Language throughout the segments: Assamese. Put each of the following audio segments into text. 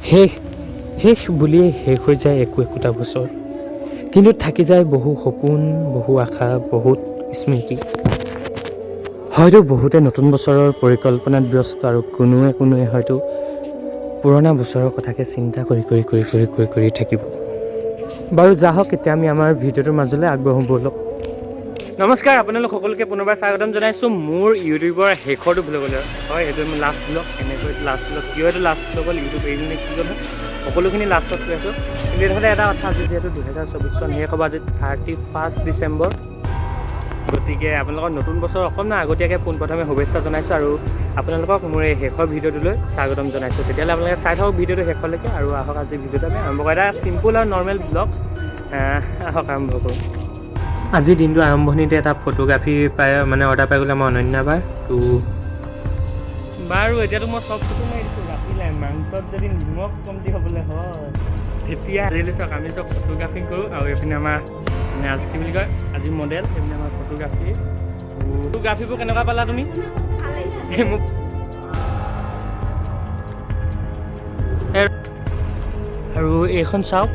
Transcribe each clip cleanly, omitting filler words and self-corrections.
শেষ শেষ বুলিয়েই শেষ হৈ যায় একোটা বছৰ, কিন্তু থাকি যায় বহু সপোন, বহু আশা, বহুত স্মৃতি। হয়তো বহুতে নতুন বছৰৰ পৰিকল্পনাত ব্যস্ত আৰু কোনোৱে হয়তো পুৰণা বছৰৰ কথাকে চিন্তা কৰি থাকিব। বাৰু যা হওক, এতিয়া আমি আমাৰ ভিডিঅ'টোৰ মাজলৈ আগবাঢ়ো ব'লক। নমস্কাৰ, আপোনালোক সকলোকে পুনৰবাৰ স্বাগতম জনাইছোঁ মোৰ ইউটিউবৰ শেষৰটো ভ্লগলৈ। হয়, এইটো মোৰ লাষ্ট ভ্লগ। এনেকৈ লাষ্ট ভ্লগ কিয় এইটো লাষ্ট ভ্লগ হ'ল, ইউটিউব এৰিলে কি কথা সকলোখিনি লাষ্টত কৈ আছোঁ। কিন্তু এইটো এটা কথা আছে, যিহেতু 2024 চন শেষ হ'ব আজি 31 ডিচেম্বৰ। গতিকে আপোনালোকৰ নতুন বছৰ অকণমান আগতীয়াকৈ পোনপ্ৰথমে শুভেচ্ছা জনাইছোঁ আৰু আপোনালোকক মোৰ এই শেষৰ ভিডিঅ'টোলৈ স্বাগতম জনাইছোঁ। তেতিয়াহ'লে আপোনালোকে চাই থাকক ভিডিঅ'টো শেষলৈকে আৰু আহক আজি ভিডিঅ'টো আমি আৰম্ভ কৰোঁ। এটা চিম্পুল আৰু নৰ্মেল ব্লগ। আহক আৰম্ভ কৰোঁ। আজিৰ দিনটো আৰম্ভণিতে এটা ফটোগ্ৰাফী মানে অৰ্ডাৰ পাই গ'লে মই অনন্যাবাৰ তো বাৰু এতিয়াতো মই চব ফটো মাৰি দিছোঁ। ৰাতিলে মাংসত যদি নিমখ কমটি হ'বলৈ হয় তেতিয়া আজিলৈ চাওক আমি চব ফটোগ্ৰাফি কৰোঁ। আৰু এইপিনে আমাৰ মানে কি বুলি কয় আজি মডেল, এইপিনে আমাৰ ফটোগ্ৰাফীবোৰ কেনেকুৱা পালা তুমি? মোক আৰু এইখন চাওক,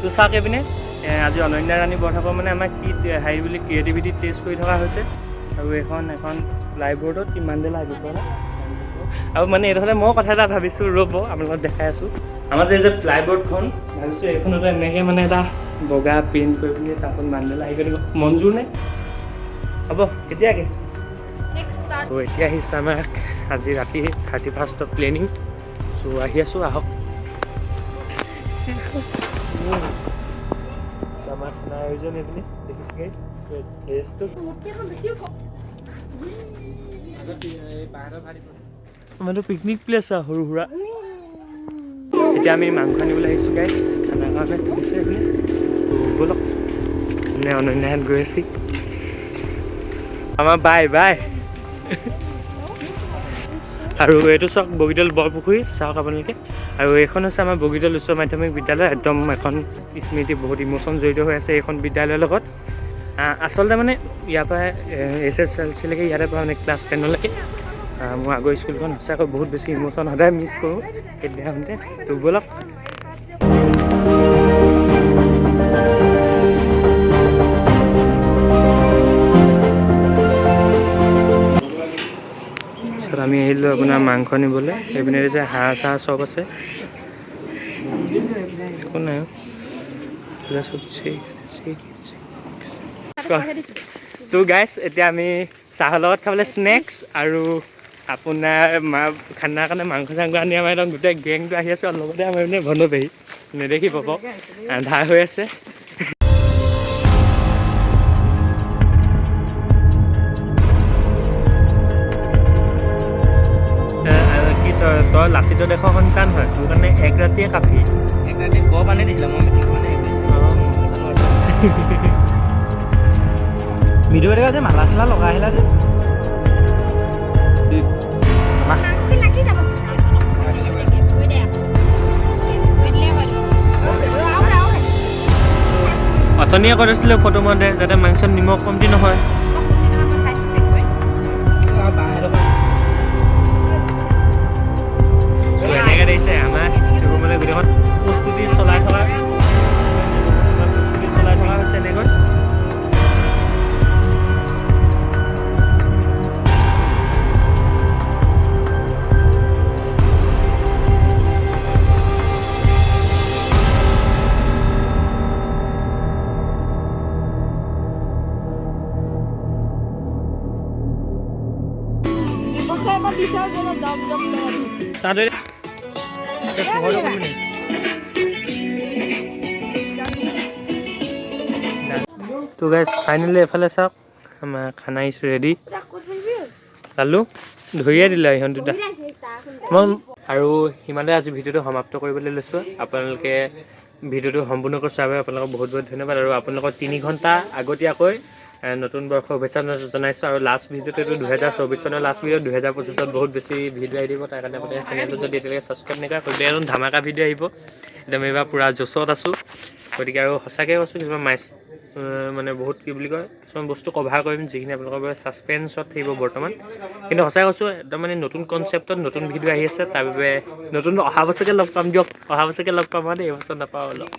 তো চাওক এইপিনে আজি অনন্যা ৰাণী বৰঠাকুৰ মানে আমাক কি হেৰি বুলি ক্ৰিয়েটিভিটি টেষ্ট কৰি থকা হৈছে। আৰু এখন লাইবৰ্ডত কিমান দেৰি লাগিছে ন। আৰু মানে এইডোখৰতে মই কথা এটা ভাবিছোঁ, ৰ'ব আপোনালোকক দেখাই আছোঁ। আমাৰ যে প্লাইবৰ্ডখন ভাবিছোঁ এইখনতে এনেকৈ মানে এটা বগা পেইণ্ট কৰি পিনি তাৰপৰা মানডালা আহি গ'ল। মঞ্জুৰ নে হ'ব কেতিয়াকৈ? ত' এতিয়া আহিছে আমাক আজি ৰাতি 31st প্লেনিং। চ' আহি আছোঁ, আহক। আমাৰ খানা আয়োজন এইপিনে দেখিছেগৈ ড্ৰেছটো আমাৰতো পিকনিক প্লেচ আৰু সৰু সুৰা। এতিয়া আমি মাংস আনিবলৈ আহিছোঁ গাইছ খানাৰ কাৰণে তুলিছে এইপিনে। ব'লক মানে অনন্যাহঁত গৈ আছে আমাৰ বাই আৰু এইটো চাওক বগীদল বৰপুখুৰী চাওক আপোনালোকে। আৰু এইখন হৈছে আমাৰ বগীদল উচ্চ মাধ্যমিক বিদ্যালয়। একদম এখন স্মৃতি, বহুত ইম'শ্যন জড়িত হৈ আছে এইখন বিদ্যালয়ৰ লগত। আচলতে মানে ইয়াৰ পৰা SSLC ইয়াতে পৰা মানে ক্লাছ 10লৈকে মোৰ আগৰ স্কুলখন সঁচাকৈ বহুত বেছি ইম'শ্যন, সদায় মিছ কৰোঁ সেইদিনাখনতে। তো ব'লক আমি আহিলোঁ আপোনাৰ মাংস নিবলৈ। এইপিনে যে হাঁহ চাহ চব আছে, একো নাই। তো গাইছ এতিয়া আমি চাহৰ লগত খাবলৈ স্নেক্স আৰু আপোনাৰ খানাৰ কাৰণে মাংস চাংস আনি আমাৰ একদম গোটেই গেংটো আহি আছে। লগতে আমাৰ মানে ভনপেহী নেদেখি পাব, আন্ধাৰ হৈ আছে। তই লাচিতৰ দেশৰ সন্তান হয়, তোৰ কাৰণে এক ৰাতিয়ে কাফি। এক ৰাতি বৰ পানী দিছিলে, মই মেট্ৰিক মানে ভিডিঅ' দেখা যে মালা চালা লগাই আহিলা যে অথনিয়ে কৈ দিছিলোঁ ফটো মতে যাতে মাংসত নিমখ কমটি নহয়। এনেকৈ দেখিছে আমাৰ মানে গোটেইখন প্ৰস্তুতি চলাই থকা হৈছে এনেকৈ। তো গাইজ ফাইনেলি এফালে চাওক আমাৰ খানা ইজ ৰেডি। চালোঁ ধৰিয়ে দিলে ইহঁত দুটা। মই আৰু সিমানে আজি ভিডিঅ'টো সমাপ্ত কৰিবলৈ লৈছোঁ। আপোনালোকে ভিডিঅ'টো সম্পূৰ্ণকৈ চোৱাৰ বাবে আপোনালোকক বহুত বহুত ধন্যবাদ। আৰু আপোনালোকৰ 3 ঘণ্টা আগতীয়াকৈ নতুন বৰ্ষৰ শুভেচ্ছা জনাইছোঁ। আৰু লাষ্ট ভিডিঅ'টো 2024 চনৰ লাষ্ট ভিডিঅ'। 2025ত বহুত বেছি ভিডিঅ' আহি দিব, তাৰ কাৰণে আপুনি চেনেলটো যদি এতিয়ালৈকে ছাবস্ক্ৰাইব নকৰে গতিকে এজন ধামাকা ভিডিঅ' আহিব। একদম এইবাৰ পূৰা জোচত আছোঁ। গতিকে আৰু সঁচাকৈ কৈছোঁ কিছুমান মানে বহুত কি বুলি কয় কিছুমান বস্তু কভাৰ কৰিম যিখিনি আপোনালোকৰ বাবে ছাছপেন্সত থাকিব বৰ্তমান কিন্তু সঁচাই কৈছোঁ একদম মানে নতুন কনচেপ্টত নতুন ভিডিঅ' আহি আছে তাৰ বাবে নতুন অহা বছৰকৈ লগ পাম দিয়ক অহা বছৰকৈ লগ পাম দেই এই বছৰ নাপাওঁ অলপ